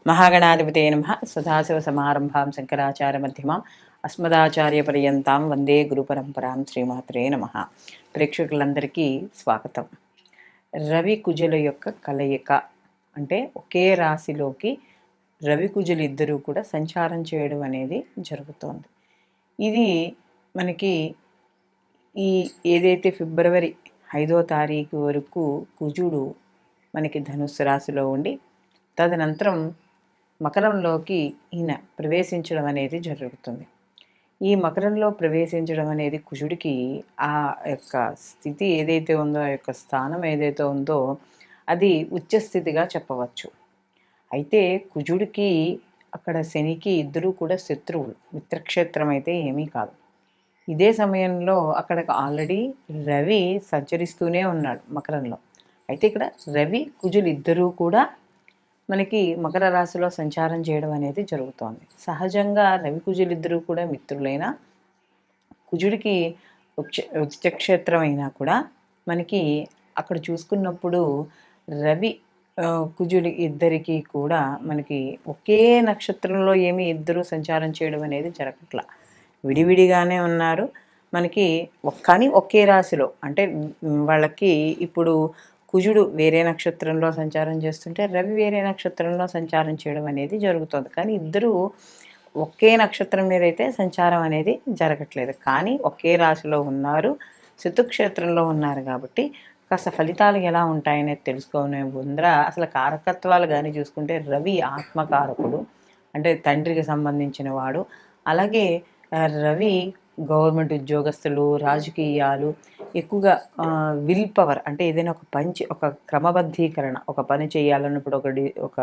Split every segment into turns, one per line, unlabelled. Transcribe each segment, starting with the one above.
మహాగణాధిపతే నమః. సదాశివసమారంభాం శంకరాచార్యమధ్యమాం అస్మదాచార్యపర్యంతాం వందే గురుపరంపరాం. శ్రీమాత్రే నమః. ప్రేక్షకులందరికీ స్వాగతం. రవి కుజుల యొక్క కలయిక అంటే ఒకే రాశిలోకి రవి కుజులు ఇద్దరూ కూడా సంచారం చేయడం అనేది జరుగుతోంది. ఇది మనకి ఈ ఏదైతే ఫిబ్రవరి 5వ తారీఖు వరకు కుజుడు మనకి ధనుస్సు రాశిలో ఉండి తదనంతరం మకరంలోకి ఈయన ప్రవేశించడం అనేది జరుగుతుంది. ఈ మకరంలో ప్రవేశించడం అనేది కుజుడికి ఆ యొక్క స్థితి ఏదైతే ఉందో, ఆ యొక్క స్థానం ఏదైతే ఉందో అది ఉచ్చస్థితిగా చెప్పవచ్చు. అయితే కుజుడికి అక్కడ శనికి ఇద్దరూ కూడా శత్రువులు, మిత్రక్షేత్రం అయితే ఏమీ కాదు. ఇదే సమయంలో అక్కడ ఆల్రెడీ రవి సంచరిస్తూనే ఉన్నాడు మకరంలో. అయితే ఇక్కడ రవి కుజులు ఇద్దరూ కూడా మనకి మకర రాశిలో సంచారం చేయడం అనేది జరుగుతోంది. సహజంగా రవి కుజులిద్దరూ కూడా మిత్రులైన కుజుడికి ఉచ్చక్షేత్రం అయినా కూడా మనకి అక్కడ చూసుకున్నప్పుడు రవి కుజుడి ఇద్దరికి కూడా మనకి ఒకే నక్షత్రంలో ఏమీ ఇద్దరు సంచారం చేయడం అనేది జరగట్లా. విడివిడిగానే ఉన్నారు మనకి, కానీ ఒకే రాశిలో. అంటే వాళ్ళకి ఇప్పుడు కుజుడు వేరే నక్షత్రంలో సంచారం చేస్తుంటే రవి వేరే నక్షత్రంలో సంచారం చేయడం అనేది జరుగుతుంది. కానీ ఇద్దరూ ఒకే నక్షత్రం మీద అయితే సంచారం అనేది జరగట్లేదు, కానీ ఒకే రాశిలో ఉన్నారు, శత్రుక్షేత్రంలో ఉన్నారు. కాబట్టి కాస్త ఫలితాలు ఎలా ఉంటాయనేది తెలుసుకునే ముందర అసలు కారకత్వాలు కానీ చూసుకుంటే రవి ఆత్మకారకుడు, అంటే తండ్రికి సంబంధించిన వాడు. అలాగే రవి గవర్నమెంట్ ఉద్యోగస్తులు, రాజకీయాలు, ఎక్కువగా విల్ పవర్, అంటే ఏదైనా ఒక క్రమబద్ధీకరణ, ఒక పని చేయాలన్నప్పుడు ఒక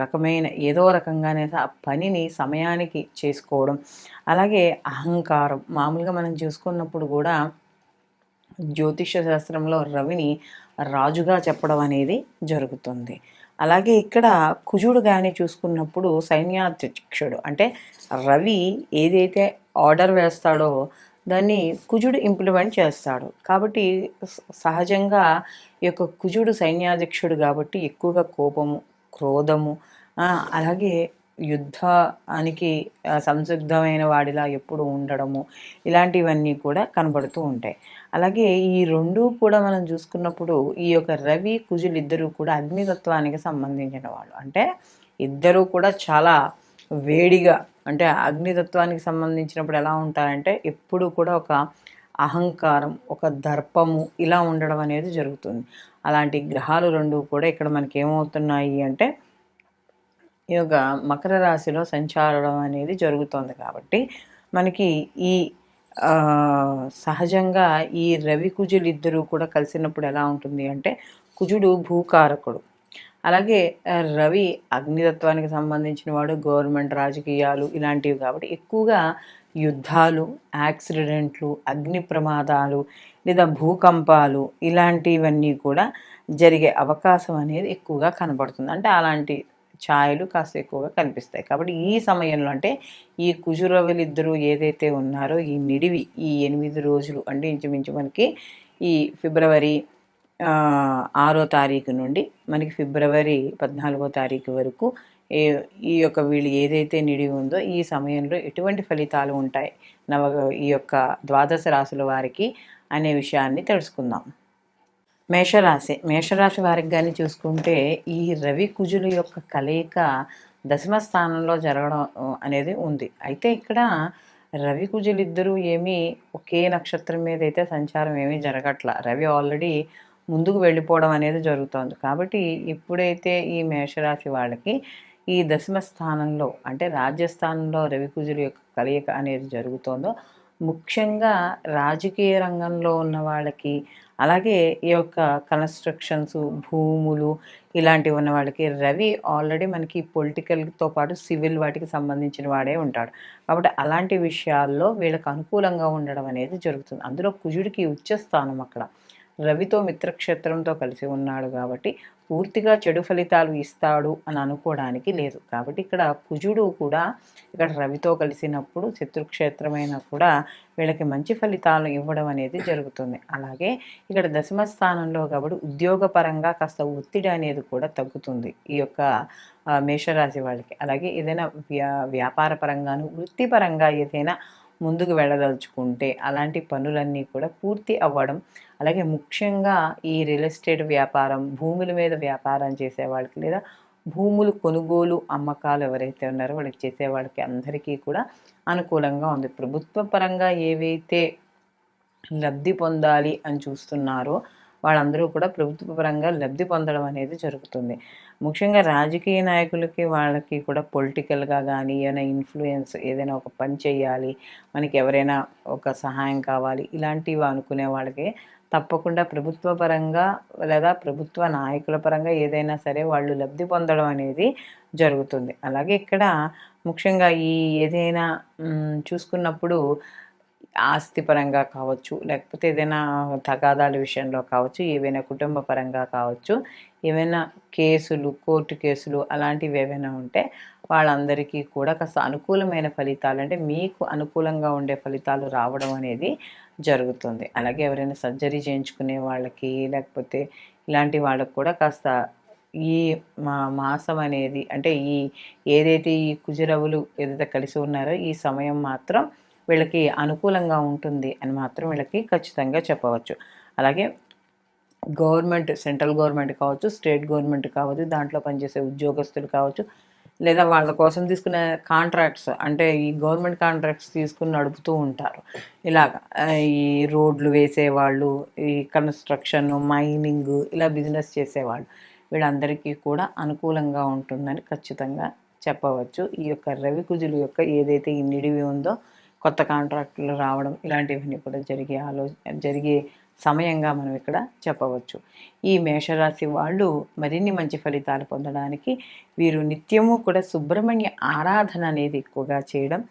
రకమైన ఏదో రకంగానే ఆ పనిని సమయానికి చేసుకోవడం. అలాగే అహంకారం, మామూలుగా మనం చూసుకున్నప్పుడు కూడా జ్యోతిష శాస్త్రంలో రవిని రాజుగా చెప్పడం అనేది జరుగుతుంది. అలాగే ఇక్కడ కుజుడు కానీ చూసుకున్నప్పుడు సైన్యాధ్యక్షుడు, అంటే రవి ఏదైతే ఆర్డర్ వేస్తాడో దాన్ని కుజుడు ఇంప్లిమెంట్ చేస్తాడు. కాబట్టి సహజంగా ఈ యొక్క కుజుడు సైన్యాధ్యక్షుడు కాబట్టి ఎక్కువగా కోపము, క్రోధము, అలాగే యుద్ధానికి సంసిద్ధమైన వాడిలా ఎప్పుడు ఉండడము, ఇలాంటివన్నీ కూడా కనబడుతూ ఉంటాయి. అలాగే ఈ రెండూ కూడా మనం చూసుకున్నప్పుడు ఈ యొక్క రవి కుజులు ఇద్దరూ కూడా అగ్నితత్వానికి సంబంధించిన వాళ్ళు. అంటే ఇద్దరూ కూడా చాలా వేడిగా, అంటే అగ్నితత్వానికి సంబంధించినప్పుడు ఎలా ఉంటారంటే ఎప్పుడు కూడా ఒక అహంకారం, ఒక దర్పము ఇలా ఉండడం అనేది జరుగుతుంది. అలాంటి గ్రహాలు రెండు కూడా ఇక్కడ మనకి ఏమవుతున్నాయి అంటే ఈ యొక్క మకర రాశిలో సంచారం అనేది జరుగుతుంది. కాబట్టి మనకి ఈ సహజంగా ఈ రవి కుజులు ఇద్దరూ కూడా కలిసినప్పుడు ఎలా ఉంటుంది అంటే కుజుడు భూకారకుడు, అలాగే రవి అగ్నితత్వానికి సంబంధించిన వాడు, గవర్నమెంట్, రాజకీయాలు ఇలాంటివి. కాబట్టి ఎక్కువగా యుద్ధాలు, యాక్సిడెంట్లు, అగ్ని ప్రమాదాలు లేదా భూకంపాలు ఇలాంటివన్నీ కూడా జరిగే అవకాశం అనేది ఎక్కువగా కనబడుతుంది. అంటే అలాంటి ఛాయలు కాస్త ఎక్కువగా కనిపిస్తాయి. కాబట్టి ఈ సమయంలో అంటే ఈ కుజురవులు ఇద్దరు ఏదైతే ఉన్నారో ఈ నిడివి ఈ 8 రోజులు, అంటే ఇంచుమించు మనకి ఈ ఫిబ్రవరి 6వ తారీఖు నుండి మనకి ఫిబ్రవరి 14వ తారీఖు వరకు ఈ యొక్క వీళ్ళు ఏదైతే నిడివి ఉందో ఈ సమయంలో ఎటువంటి ఫలితాలు ఉంటాయి ఈ యొక్క ద్వాదశ రాశుల వారికి అనే విషయాన్ని తెలుసుకుందాం. మేషరాశి వారికి కానీ చూసుకుంటే ఈ రవి కుజుల యొక్క కలయిక దశమ స్థానంలో జరగడం అనేది ఉంది. అయితే ఇక్కడ రవి కుజులు ఇద్దరూ ఏమీ ఒకే నక్షత్రం మీద అయితే సంచారం ఏమీ జరగట్లా. రవి ఆల్రెడీ ముందుకు వెళ్ళిపోవడం అనేది జరుగుతోంది. కాబట్టి ఎప్పుడైతే ఈ మేషరాశి వాళ్ళకి ఈ దశమ స్థానంలో, అంటే రాజ్యస్థానంలో రవి కుజుల యొక్క కలయిక అనేది జరుగుతోందో, ముఖ్యంగా రాజకీయ రంగంలో ఉన్న వాళ్ళకి, అలాగే ఈ యొక్క కన్స్ట్రక్షన్స్, భూములు ఇలాంటివి ఉన్న వాళ్ళకి రవి ఆల్రెడీ మనకి పొలిటికల్తో పాటు సివిల్ వాటికి సంబంధించిన వాడే ఉంటాడు. కాబట్టి అలాంటి విషయాల్లో వీళ్ళకి అనుకూలంగా ఉండడం అనేది జరుగుతుంది. అందులో కుజుడికి ఉచ్చస్థానం అక్కడ. రవితో మిత్రక్షేత్రంతో కలిసి ఉన్నాడు కాబట్టి పూర్తిగా చెడు ఫలితాలు ఇస్తాడు అని అనుకోవడానికి లేదు. కాబట్టి ఇక్కడ కుజుడు కూడా ఇక్కడ రవితో కలిసినప్పుడు శత్రుక్షేత్రమైనా కూడా వీళ్ళకి మంచి ఫలితాలు ఇవ్వడం అనేది జరుగుతుంది. అలాగే ఇక్కడ దశమ స్థానంలో కాబట్టి ఉద్యోగపరంగా కాస్త ఒత్తిడి అనేది కూడా తగ్గుతుంది ఈ యొక్క మేషరాశి వాళ్ళకి. అలాగే ఏదైనా వ్యాపార పరంగాను వృత్తిపరంగా ఏదైనా ముందుకు వెళ్ళదలుచుకుంటే అలాంటి పనులన్నీ కూడా పూర్తి అవ్వడం, అలాగే ముఖ్యంగా ఈ రియల్ ఎస్టేట్ వ్యాపారం, భూముల మీద వ్యాపారం చేసేవాళ్ళకి లేదా భూములు కొనుగోలు అమ్మకాలు ఎవరైతే ఉన్నారో వాళ్ళకి చేసేవాళ్ళకి అందరికీ కూడా అనుకూలంగా ఉంది. ప్రభుత్వ పరంగా ఏవైతే లబ్ధి పొందాలి అని చూస్తున్నారో వాళ్ళందరూ కూడా ప్రభుత్వ పరంగా లబ్ధి పొందడం అనేది జరుగుతుంది. ముఖ్యంగా రాజకీయ నాయకులకి వాళ్ళకి కూడా పొలిటికల్గా కానీ ఏదైనా ఇన్ఫ్లుయెన్స్, ఏదైనా ఒక పని చేయాలి, మనకి ఎవరైనా ఒక సహాయం కావాలి, ఇలాంటివి అనుకునే వాళ్ళకి తప్పకుండా ప్రభుత్వ పరంగా లేదా ప్రభుత్వ నాయకుల పరంగా ఏదైనా సరే వాళ్ళు లబ్ధి పొందడం అనేది జరుగుతుంది. అలాగే ఇక్కడ ముఖ్యంగా ఈ ఏదైనా చూసుకున్నప్పుడు ఆస్తి పరంగా కావచ్చు, లేకపోతే ఏదైనా తగాదాల విషయంలో కావచ్చు, ఏవైనా కుటుంబ పరంగా కావచ్చు, ఏవైనా కేసులు, కోర్టు కేసులు అలాంటివి ఏవైనా ఉంటే వాళ్ళందరికీ కూడా కాస్త అనుకూలమైన ఫలితాలు, అంటే మీకు అనుకూలంగా ఉండే ఫలితాలు రావడం అనేది జరుగుతుంది. అలాగే ఎవరైనా సర్జరీ చేయించుకునే వాళ్ళకి, లేకపోతే ఇలాంటి వాళ్ళకు కూడా కాస్త ఈ మాసం అనేది, అంటే ఏదైతే ఈ కుజరవులు ఏదైతే కలిసి ఉన్నారో ఈ సమయం మాత్రం వీళ్ళకి అనుకూలంగా ఉంటుంది అని మాత్రం వీళ్ళకి ఖచ్చితంగా చెప్పవచ్చు. అలాగే గవర్నమెంట్, సెంట్రల్ గవర్నమెంట్ కావచ్చు, స్టేట్ గవర్నమెంట్ కావచ్చు, దాంట్లో పనిచేసే ఉద్యోగస్తులు కావచ్చు, లేదా వాళ్ళ కోసం తీసుకునే కాంట్రాక్ట్స్, అంటే ఈ గవర్నమెంట్ కాంట్రాక్ట్స్ తీసుకుని నడుపుతూ ఉంటారు. ఇలాగ ఈ రోడ్లు వేసేవాళ్ళు, ఈ కన్స్ట్రక్షన్, మైనింగ్, ఇలా బిజినెస్ చేసేవాళ్ళు, వీళ్ళందరికీ కూడా అనుకూలంగా ఉంటుందని ఖచ్చితంగా చెప్పవచ్చు. ఈ యొక్క రవి కుజుల యొక్క ఏదైతే ఈ నిడివి ఉందో కొత్త కాంట్రాక్టులు రావడం ఇలాంటివన్నీ కూడా జరిగే సమయంగా మనం ఇక్కడ చెప్పవచ్చు. ఈ మేషరాశి వాళ్ళు మరిన్ని మంచి ఫలితాలు పొందడానికి వీరు నిత్యము కూడా సుబ్రహ్మణ్య ఆరాధన అనేది ఎక్కువగా చేయడం,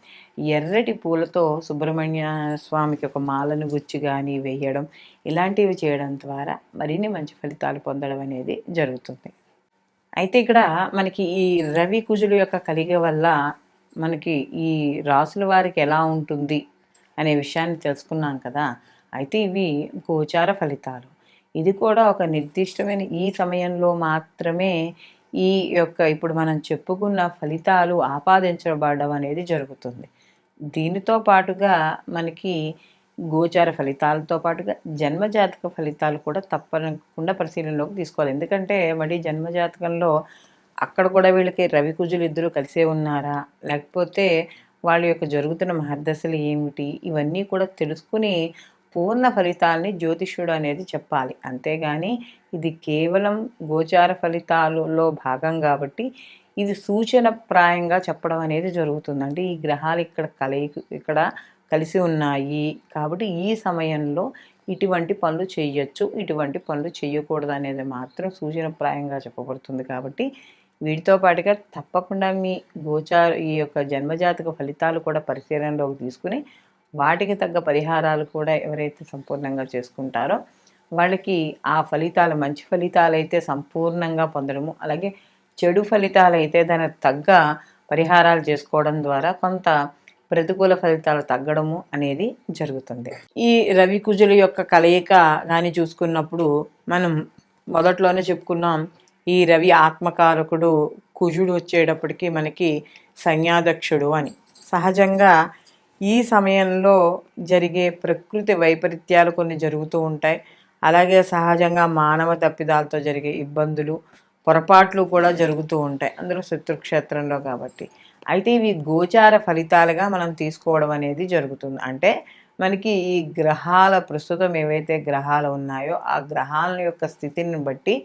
ఎర్రటి పూలతో సుబ్రహ్మణ్య స్వామికి ఒక మాలను గుచ్చి కానీ వేయడం, ఇలాంటివి చేయడం ద్వారా మరిన్ని మంచి ఫలితాలు పొందడం అనేది జరుగుతుంది. అయితే ఇక్కడ మనకి ఈ రవి కుజుల యొక్క కలిగ వల్ల మనకి ఈ రాసుల వారికి ఎలా ఉంటుంది అనే విషయాన్ని తెలుసుకున్నాం కదా. అయితే ఇవి గోచార ఫలితాలు. ఇది కూడా ఒక నిర్దిష్టమైన ఈ సమయంలో మాత్రమే ఈ యొక్క ఇప్పుడు మనం చెప్పుకున్న ఫలితాలు ఆపాదించబడడం అనేది జరుగుతుంది. దీనితో పాటుగా మనకి గోచార ఫలితాలతో పాటుగా జన్మజాతక ఫలితాలు కూడా తప్పకుండా పరిశీలనలోకి తీసుకోవాలి. ఎందుకంటే మళ్ళీ జన్మజాతకంలో అక్కడ కూడా వీళ్ళకి రవి కుజులు ఇద్దరు కలిసే ఉన్నారా, లేకపోతే వాళ్ళ యొక్క జరుగుతున్న మహర్దశలు ఏమిటి, ఇవన్నీ కూడా తెలుసుకుని పూర్ణ ఫలితాలని జ్యోతిష్యుడు అనేది చెప్పాలి. అంతేగాని ఇది కేవలం గోచార ఫలితాలలో భాగం కాబట్టి ఇది సూచన ప్రాయంగా చెప్పడం అనేది జరుగుతుంది. అంటే ఈ గ్రహాలు ఇక్కడ కలిసి ఉన్నాయి కాబట్టి ఈ సమయంలో ఇటువంటి పనులు చేయొచ్చు, ఇటువంటి పనులు చేయకూడదు అనేది మాత్రం సూచన ప్రాయంగా చెప్పబడుతుంది. కాబట్టి వీటితో పాటుగా తప్పకుండా మీ ఈ యొక్క జన్మజాతక ఫలితాలు కూడా పరిశీలనలోకి తీసుకుని వాటికి తగ్గ పరిహారాలు కూడా ఎవరైతే సంపూర్ణంగా చేసుకుంటారో వాళ్ళకి ఆ ఫలితాలు, మంచి ఫలితాలు అయితే సంపూర్ణంగా పొందడము, అలాగే చెడు ఫలితాలు అయితే దానికి తగ్గ పరిహారాలు చేసుకోవడం ద్వారా కొంత ప్రతికూల ఫలితాలు తగ్గడము అనేది జరుగుతుంది. ఈ రవి కుజుల యొక్క కలయిక కానీ చూసుకున్నప్పుడు మనం మొదట్లోనే చెప్పుకున్నాం, ఈ రవి ఆత్మకారకుడు, కుజుడు వచ్చేటప్పటికి మనకి సంజ్ఞాదక్షుడు అని. సహజంగా ఈ సమయంలో జరిగే ప్రకృతి వైపరీత్యాలు కొన్ని జరుగుతూ ఉంటాయి. అలాగే సహజంగా మానవ తప్పిదాలతో జరిగే ఇబ్బందులు, పొరపాట్లు కూడా జరుగుతూ ఉంటాయి, అందులో శత్రుక్షేత్రంలో కాబట్టి. అయితే ఇవి గోచార ఫలితాలుగా మనం తీసుకోవడం అనేది జరుగుతుంది. అంటే మనకి ఈ గ్రహాల ప్రస్తుతం ఏవైతే గ్రహాలు ఉన్నాయో ఆ గ్రహాల యొక్క స్థితిని బట్టి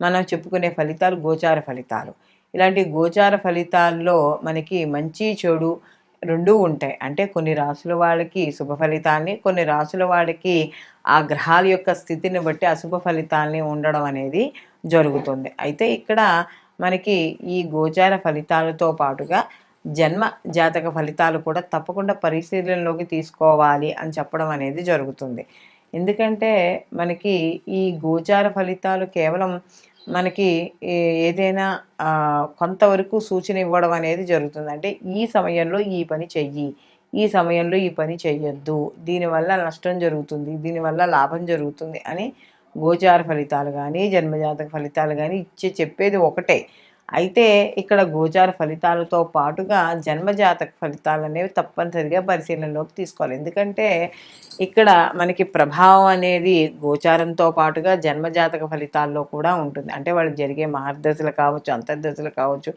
మనం చెప్పుకునే ఫలితాలు గోచార ఫలితాలు. ఇలాంటి గోచార ఫలితాల్లో మనకి మంచి చెడు రెండూ ఉంటాయి. అంటే కొన్ని రాసుల వాళ్ళకి శుభ ఫలితాల్ని, కొన్ని రాసుల వాళ్ళకి ఆ గ్రహాల యొక్క స్థితిని బట్టి అశుభ ఫలితాల్ని ఉండడం అనేది జరుగుతుంది. అయితే ఇక్కడ మనకి ఈ గోచార ఫలితాలతో పాటుగా జన్మ జాతక ఫలితాలు కూడా తప్పకుండా పరిశీలనలోకి తీసుకోవాలి అని చెప్పడం అనేది జరుగుతుంది. ఎందుకంటే మనకి ఈ గోచార ఫలితాలు కేవలం మనకి ఏదైనా కొంతవరకు సూచన ఇవ్వడం అనేది జరుగుతుంది. అంటే ఈ సమయంలో ఈ పని చెయ్యి, ఈ సమయంలో ఈ పని చెయ్యొద్దు, దీనివల్ల నష్టం జరుగుతుంది, దీనివల్ల లాభం జరుగుతుంది అని గోచార ఫలితాలు కానీ జన్మజాతక ఫలితాలు కానీ చెప్పేది ఒకటే. అయితే ఇక్కడ గోచార ఫలితాలతో పాటుగా జన్మజాతక ఫలితాలు అనేవి తప్పనిసరిగా పరిశీలనలోకి తీసుకోవాలి. ఎందుకంటే ఇక్కడ మనకి ప్రభావం అనేది గోచారంతో పాటుగా జన్మజాతక ఫలితాల్లో కూడా ఉంటుంది. అంటే వాళ్ళకి జరిగే మహర్దశలు కావచ్చు, అంతర్దశలు కావచ్చు,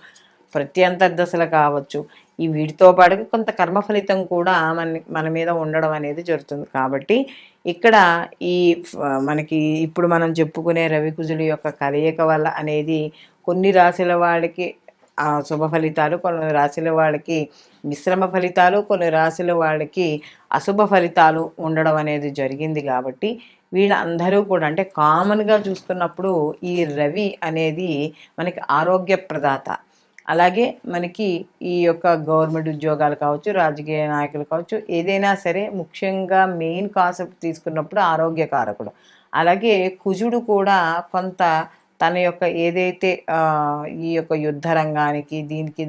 ప్రత్యంతర్దశలు కావచ్చు, ఈ వీటితో పాటుగా కొంత కర్మ ఫలితం కూడా మన మీద ఉండడం అనేది జరుగుతుంది. కాబట్టి ఇక్కడ ఈ మనకి ఇప్పుడు మనం చెప్పుకునే రవికుజుల యొక్క కలయిక వల్ల అనేది కొన్ని రాశుల వాళ్ళకి శుభ ఫలితాలు, కొన్ని రాశుల వాళ్ళకి మిశ్రమ ఫలితాలు, కొన్ని రాశుల వాళ్ళకి అశుభ ఫలితాలు ఉండడం అనేది జరిగింది. కాబట్టి వీళ్ళందరూ కూడా అంటే కామన్గా చూస్తున్నప్పుడు ఈ రవి అనేది మనకి ఆరోగ్య ప్రదాత. అలాగే మనకి ఈ యొక్క గవర్నమెంట్ ఉద్యోగాలు కావచ్చు, రాజకీయ నాయకులు కావచ్చు, ఏదైనా సరే ముఖ్యంగా మెయిన్ కాన్సెప్ట్ తీసుకున్నప్పుడు ఆరోగ్యకారకుడు. అలాగే కుజుడు కూడా కొంత తన యొక్క ఏదైతే ఈ యొక్క యుద్ధ రంగానికి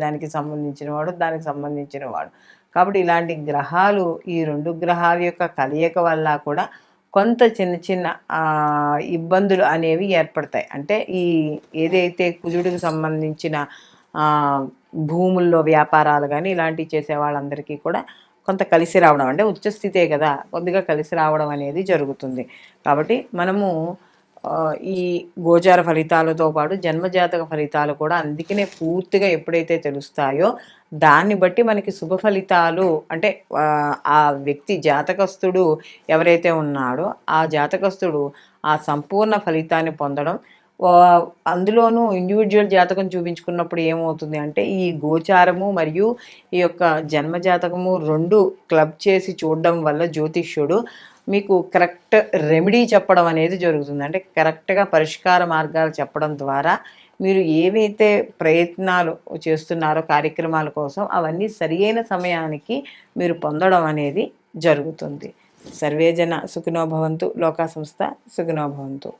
దానికి సంబంధించిన వాడు, దానికి సంబంధించిన వాడు. కాబట్టి ఇలాంటి గ్రహాలు, ఈ 2 గ్రహాల యొక్క కలయిక వల్ల కూడా కొంత చిన్న చిన్న ఇబ్బందులు అనేవి ఏర్పడతాయి. అంటే ఈ ఏదైతే కుజుడికి సంబంధించిన భూముల్లో వ్యాపారాలు కానీ ఇలాంటివి చేసే వాళ్ళందరికీ కూడా కొంత కలిసి రావడం, అంటే ఉచ్చస్థితే కదా, కొద్దిగా కలిసి రావడం అనేది జరుగుతుంది. కాబట్టి మనము ఈ గోచార ఫలితాలతో పాటు జన్మజాతక ఫలితాలు కూడా అందుకనే పూర్తిగా ఎప్పుడైతే తెలుస్తాయో దాన్ని బట్టి మనకి శుభ ఫలితాలు అంటే ఆ వ్యక్తి జాతకస్తుడు ఎవరైతే ఉన్నాడో ఆ జాతకస్తుడు ఆ సంపూర్ణ ఫలితాన్ని పొందడం. అందులోనూ ఇండివిజువల్ జాతకం చూపించుకున్నప్పుడు ఏమవుతుంది అంటే ఈ గోచారము మరియు ఈ యొక్క జన్మజాతకము 2 క్లబ్ చేసి చూడడం వల్ల జ్యోతిష్యుడు మీకు కరెక్ట్ రెమెడీ చెప్పడం అనేది జరుగుతుంది. అంటే కరెక్ట్గా పరిష్కార మార్గాలు చెప్పడం ద్వారా మీరు ఏవైతే ప్రయత్నాలు చేస్తున్నారో కార్యక్రమాల కోసం అవన్నీ సరియైన సమయానికి మీరు పొందడం అనేది జరుగుతుంది. సర్వేజన సుఖినో భవంతు, లోకా సంస్థ సుఖినో భవంతు.